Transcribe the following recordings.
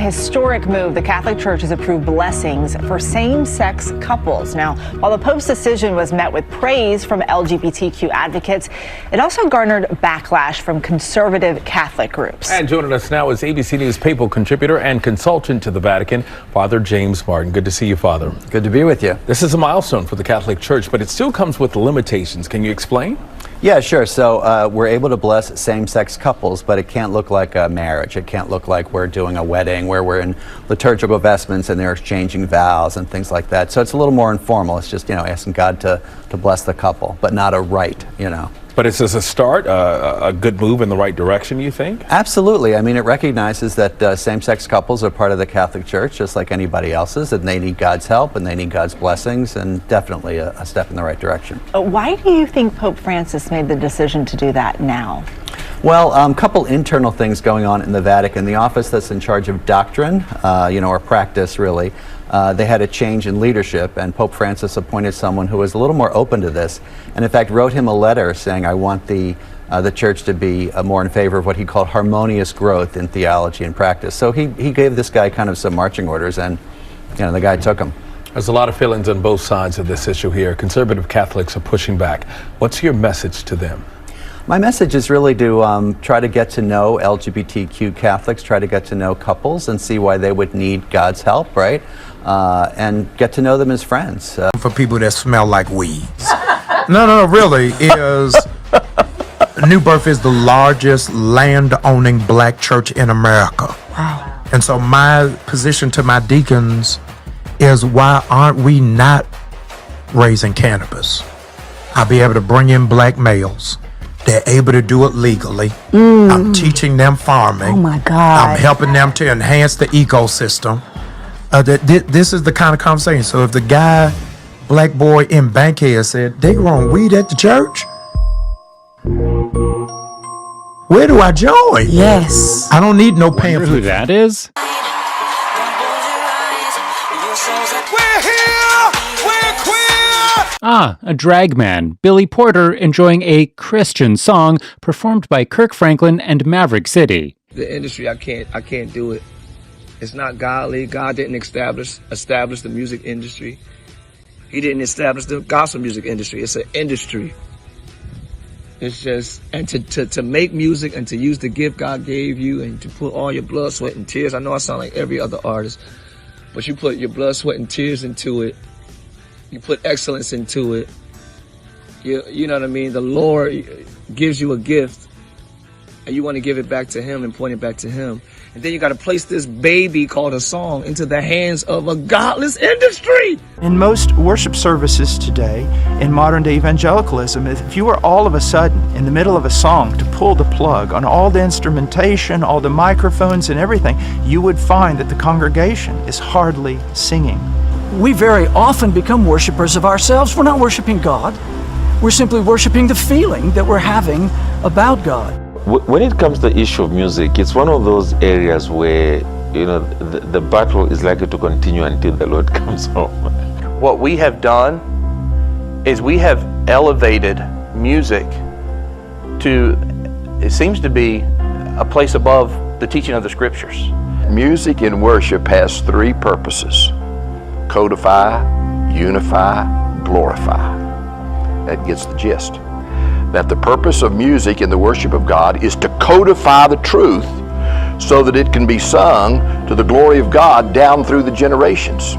historic move. The Catholic Church has approved blessings for same-sex couples. Now, while the Pope's decision was met with praise from LGBTQ advocates, it also garnered backlash from conservative Catholic groups. And joining us now is ABC News papal contributor and consultant to the Vatican, Father James Martin. Good to see you, Father. Good to be with you. This is a milestone for the Catholic Church, but it still comes with limitations. Can you explain? Yeah, sure. So we're able to bless same-sex couples, but it can't look like a marriage. It can't look like we're doing a wedding where we're in liturgical vestments and they're exchanging vows and things like that. So it's a little more informal. It's just, asking God to bless the couple, but not a rite, But is this a start, a good move in the right direction, you think? Absolutely. I mean, it recognizes that same-sex couples are part of the Catholic Church, just like anybody else's, and they need God's help and they need God's blessings, and definitely a step in the right direction. Why do you think Pope Francis made the decision to do that now? Well, a couple internal things going on in the Vatican. The office that's in charge of doctrine, or practice, really, they had a change in leadership, and Pope Francis appointed someone who was a little more open to this, and in fact wrote him a letter saying, I want the church to be more in favor of what he called harmonious growth in theology and practice. So he gave this guy kind of some marching orders, and the guy took them. There's a lot of feelings on both sides of this issue here. Conservative Catholics are pushing back. What's your message to them? My message is really to try to get to know LGBTQ Catholics, try to get to know couples and see why they would need God's help, right? And get to know them as friends. For people that smell like weeds. No, really, New Birth is the largest land-owning black church in America. Wow. And so my position to my deacons is, why aren't we not raising cannabis? I'll be able to bring in black males. They're able to do it legally. I'm teaching them farming. Oh my God. I'm helping them to enhance the ecosystem. This is the kind of conversation. So if the guy, black boy in Bankhead said, they growing weed at the church, where do I join? Yes. I don't need no pamphlet. Who that is? A drag man, Billy Porter, enjoying a Christian song performed by Kirk Franklin and Maverick City. The industry, I can't do it. It's not godly. God didn't establish the music industry. He didn't establish the gospel music industry. It's an industry. It's just, and to make music and to use the gift God gave you and to put all your blood, sweat, and tears. I know I sound like every other artist, but you put your blood, sweat, and tears into it. You put excellence into it. You know what I mean? The Lord gives you a gift, and you want to give it back to Him and point it back to Him. And then you got to place this baby called a song into the hands of a godless industry. In most worship services today, in modern day evangelicalism, if you were all of a sudden in the middle of a song to pull the plug on all the instrumentation, all the microphones and everything, you would find that the congregation is hardly singing. We very often become worshipers of ourselves. We're not worshiping God. We're simply worshiping the feeling that we're having about God. When it comes to the issue of music, it's one of those areas where, the battle is likely to continue until the Lord comes home. What we have done is we have elevated music to, it seems to be a place above the teaching of the scriptures. Music in worship has three purposes: codify, unify, glorify. That gets the gist. That the purpose of music in the worship of God is to codify the truth so that it can be sung to the glory of God down through the generations.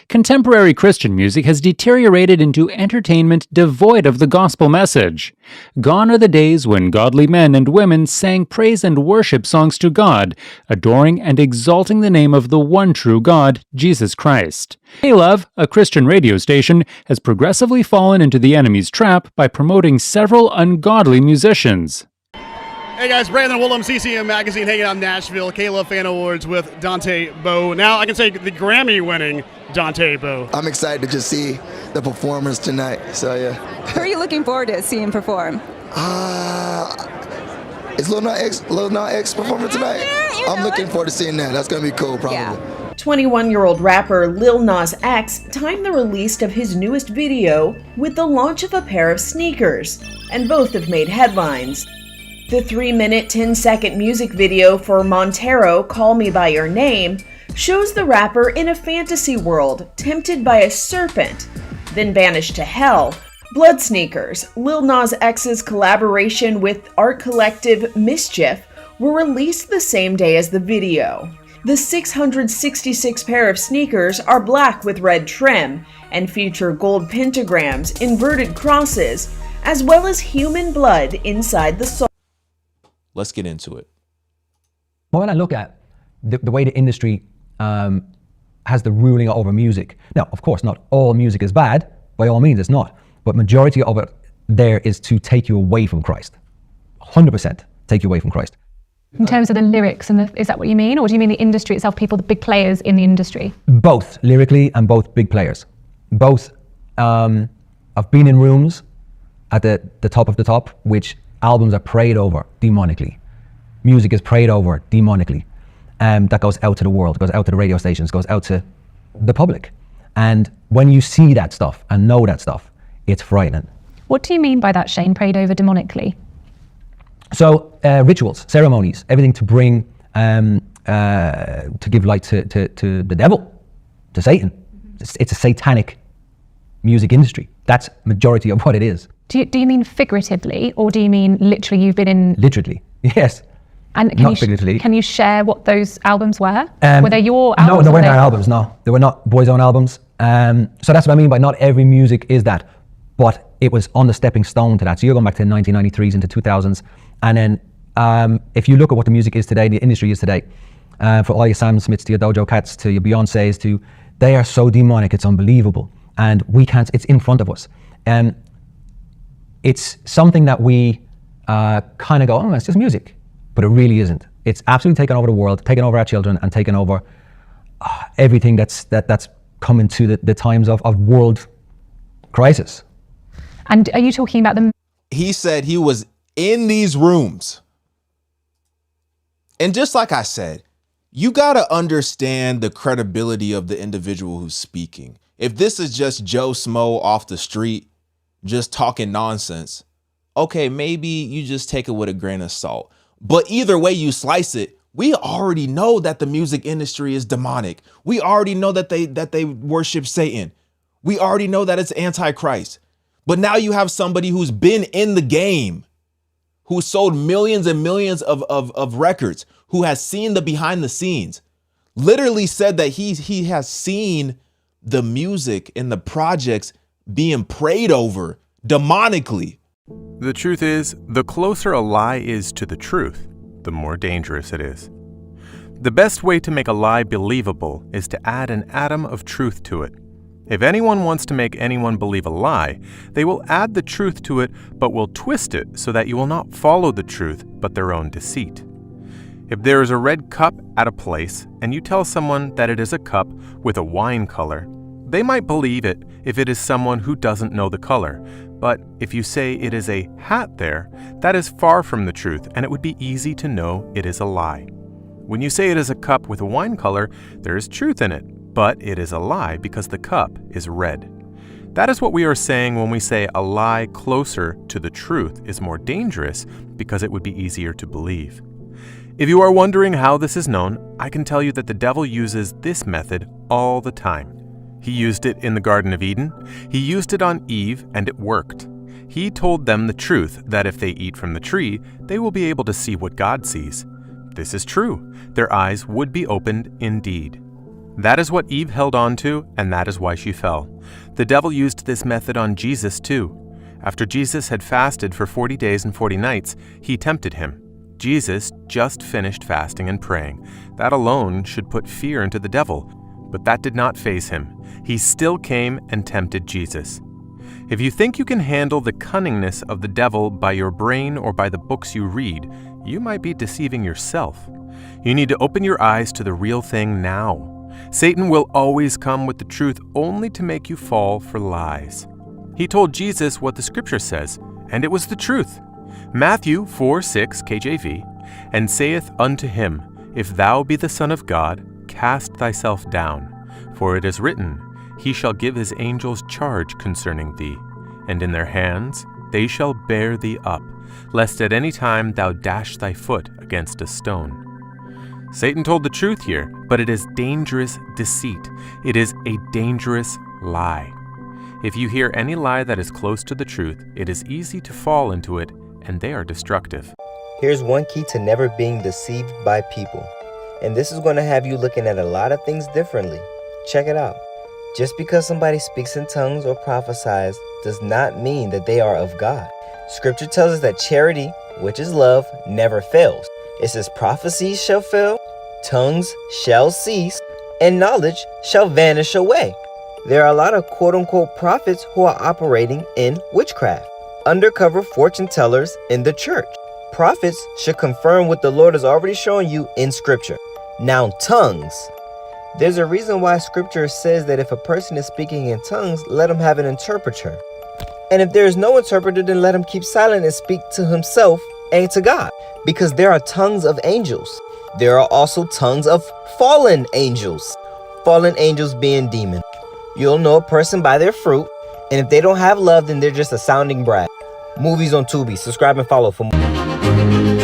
Contemporary Christian music has deteriorated into entertainment devoid of the gospel message. Gone are the days when godly men and women sang praise and worship songs to God, adoring and exalting the name of the one true God, Jesus Christ. Hey Love, a Christian radio station, has progressively fallen into the enemy's trap by promoting several ungodly musicians. Hey guys, Brandon Woolham, CCM Magazine, hanging out in Nashville, K-Love Fan Awards with Dante Bowe. Now I can say the Grammy-winning Dante Bowe. I'm excited to just see the performers tonight, so yeah. Who are you looking forward to seeing perform? Is Lil Nas X performing tonight? I'm looking forward to seeing that. That's going to be cool, probably. Yeah. 21-year-old rapper Lil Nas X timed the release of his newest video with the launch of a pair of sneakers, and both have made headlines. The 3-minute, 10-second music video for Montero, Call Me By Your Name, shows the rapper in a fantasy world, tempted by a serpent, then banished to hell. Blood Sneakers, Lil Nas X's collaboration with art collective Mischief, were released the same day as the video. The 666 pair of sneakers are black with red trim and feature gold pentagrams, inverted crosses, as well as human blood inside the sole. Let's get into it. When I look at the way the industry has the ruling over music, now, of course, not all music is bad, by all means it's not, but majority of it there is to take you away from Christ. 100% take you away from Christ. In terms of the lyrics, is that what you mean? Or do you mean the industry itself, people, the big players in the industry? Both, lyrically and both big players. Both. I've been in rooms at the top of the top, which albums are prayed over demonically. Music is prayed over demonically. That goes out to the world, goes out to the radio stations, goes out to the public. And when you see that stuff and know that stuff, it's frightening. What do you mean by that, Shane, prayed over demonically? So rituals, ceremonies, everything to bring, to give light to the devil, to Satan. It's a satanic music industry. That's majority of what it is. Do you mean figuratively, or do you mean literally you've been in... Literally, yes. And not figuratively. Can you share what those albums were? Were they your albums? No, they weren't our albums, no. They were not Boys' Own albums. So that's what I mean by not every music is that, but it was on the stepping stone to that. So you're going back to the 1993s into 2000s. And then if you look at what the music is today, the industry is today, for all your Sam Smiths to your Dojo Cats to your Beyoncés to, they are so demonic, it's unbelievable. And we can't, it's in front of us. And it's something that we kind of go, oh, it's just music. But it really isn't. It's absolutely taken over the world, taken over our children, and taken over everything that's coming to the times of world crisis. And are you talking about the... He said he was in these rooms. And just like I said, you got to understand the credibility of the individual who's speaking. If this is just Joe Smo off the street, just talking nonsense, okay, maybe you just take it with a grain of salt. But either way you slice it, we already know that the music industry is demonic. We already know that they worship Satan. We already know that it's Antichrist. But now you have somebody who's been in the game, who sold millions and millions of records, who has seen the behind the scenes, literally said that he has seen the music and the projects being prayed over demonically. The truth is, the closer a lie is to the truth, the more dangerous it is. The best way to make a lie believable is to add an atom of truth to it. If anyone wants to make anyone believe a lie, they will add the truth to it, but will twist it so that you will not follow the truth, but their own deceit. If there is a red cup at a place, and you tell someone that it is a cup with a wine color, they might believe it if it is someone who doesn't know the color. But if you say it is a hat there, that is far from the truth, and it would be easy to know it is a lie. When you say it is a cup with a wine color, there is truth in it, but it is a lie because the cup is red. That is what we are saying when we say a lie closer to the truth is more dangerous because it would be easier to believe. If you are wondering how this is known, I can tell you that the devil uses this method all the time. He used it in the Garden of Eden. He used it on Eve, and it worked. He told them the truth that if they eat from the tree, they will be able to see what God sees. This is true. Their eyes would be opened indeed. That is what Eve held on to, and that is why she fell. The devil used this method on Jesus too. After Jesus had fasted for 40 days and 40 nights, he tempted him. Jesus just finished fasting and praying. That alone should put fear into the devil, but that did not faze him. He still came and tempted Jesus. If you think you can handle the cunningness of the devil by your brain or by the books you read, you might be deceiving yourself. You need to open your eyes to the real thing now. Satan will always come with the truth only to make you fall for lies. He told Jesus what the scripture says, and it was the truth. Matthew 4:6 KJV, and saith unto him, If thou be the Son of God, cast thyself down. For it is written, He shall give his angels charge concerning thee, and in their hands they shall bear thee up, lest at any time thou dash thy foot against a stone. Satan told the truth here, but it is dangerous deceit. It is a dangerous lie. If you hear any lie that is close to the truth, it is easy to fall into it, and they are destructive. Here's one key to never being deceived by people. And this is going to have you looking at a lot of things differently. Check it out. Just because somebody speaks in tongues or prophesies does not mean that they are of God. Scripture tells us that charity, which is love, never fails. It says prophecies shall fail, tongues shall cease, and knowledge shall vanish away. There are a lot of quote-unquote prophets who are operating in witchcraft, undercover fortune tellers in the church. Prophets should confirm what the Lord has already shown you in Scripture. Now, tongues. There's a reason why Scripture says that if a person is speaking in tongues, let him have an interpreter. And if there is no interpreter, then let him keep silent and speak to himself and to God. Because there are tongues of angels. There are also tongues of fallen angels. Fallen angels being demons. You'll know a person by their fruit. And if they don't have love, then they're just a sounding brag. Movies on Tubi. Subscribe and follow for more.